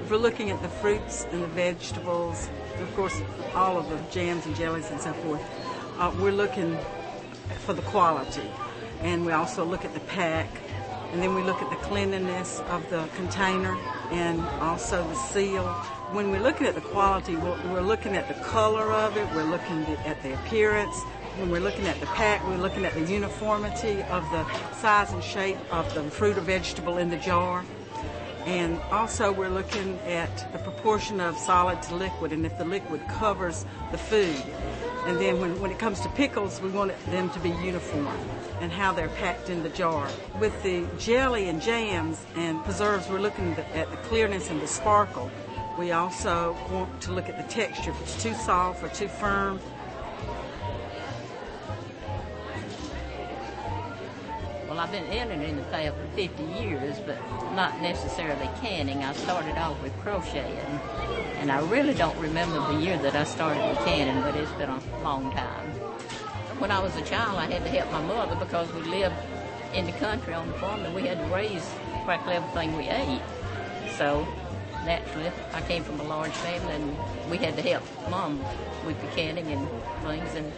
if we're looking at the fruits and the vegetables, of course, all of the jams and jellies and so forth, we're looking for the quality. And we also look at the pack, and then we look at the cleanliness of the container and also the seal. When we're looking at the quality, we're looking at the color of it, we're looking at the appearance. When we're looking at the pack, we're looking at the uniformity of the size and shape of the fruit or vegetable in the jar. And also we're looking at the proportion of solid to liquid and if the liquid covers the food. And then when it comes to pickles, we want them to be uniform and how they're packed in the jar. With the jelly and jams and preserves, we're looking at the clearness and the sparkle. We also want to look at the texture, if it's too soft or too firm. Well, I've been entering in the fair for 50 years, but not necessarily canning. I started off with crocheting, and I really don't remember the year that I started with canning, but it's been a long time. When I was a child, I had to help my mother because we lived in the country on the farm, and we had to raise practically everything we ate. So naturally, I came from a large family, and we had to help Mom with the canning and things. And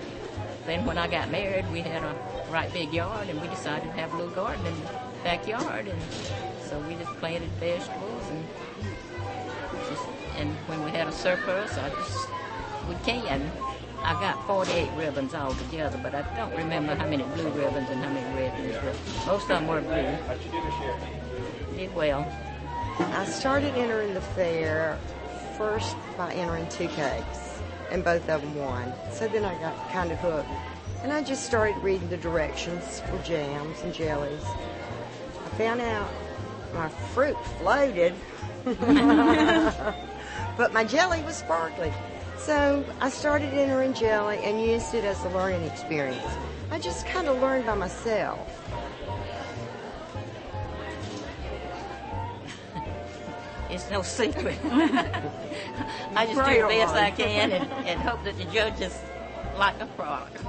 then when I got married, we had a right big yard, and we decided to have a little garden in the backyard, and so we just planted vegetables, and when we had a surplus, we can. I got 48 ribbons altogether, but I don't remember how many blue ribbons and how many red ones, but most of them were blue. Did well. I started entering the fair first by entering 2 cakes, and both of them won. So then I got kind of hooked. And I just started reading the directions for jams and jellies. I found out my fruit floated, but my jelly was sparkly. So I started entering jelly and used it as a learning experience. I just kind of learned by myself. It's no secret. I just do the best I can and hope that the judges like the product.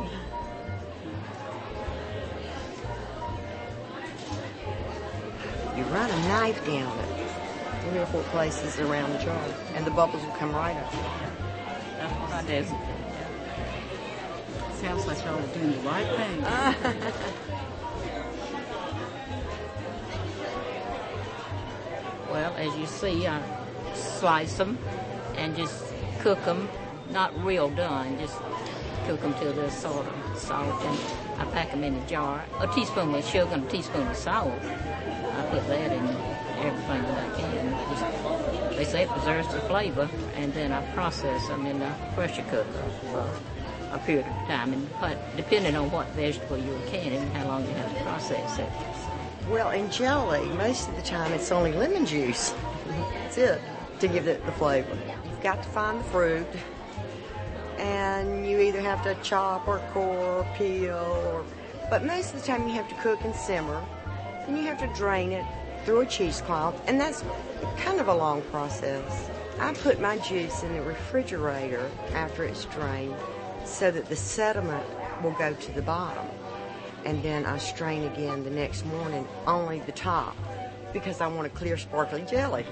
You run a knife down it 3 or 4 places around the jar, and the bubbles will come right up. That's what I do. Sounds like y'all are doing the right thing. Well, as you see, I slice them and just cook them, not real done, just cook them till they're sort of soft, and I pack them in a jar. A teaspoon of sugar and a teaspoon of salt. I put that in everything that I can. Just, they say it preserves the flavor, and then I process them in a pressure cooker for a period of time, and depending on what vegetable you're canning and how long you have to process it. Well, in jelly, most of the time it's only lemon juice. That's it, to give it the flavor. You've got to find the fruit, and you either have to chop or core or peel, but most of the time you have to cook and simmer, and you have to drain it through a cheesecloth, and that's kind of a long process. I put my juice in the refrigerator after it's drained so that the sediment will go to the bottom. And then I strain again the next morning, only the top, because I want a clear, sparkling jelly.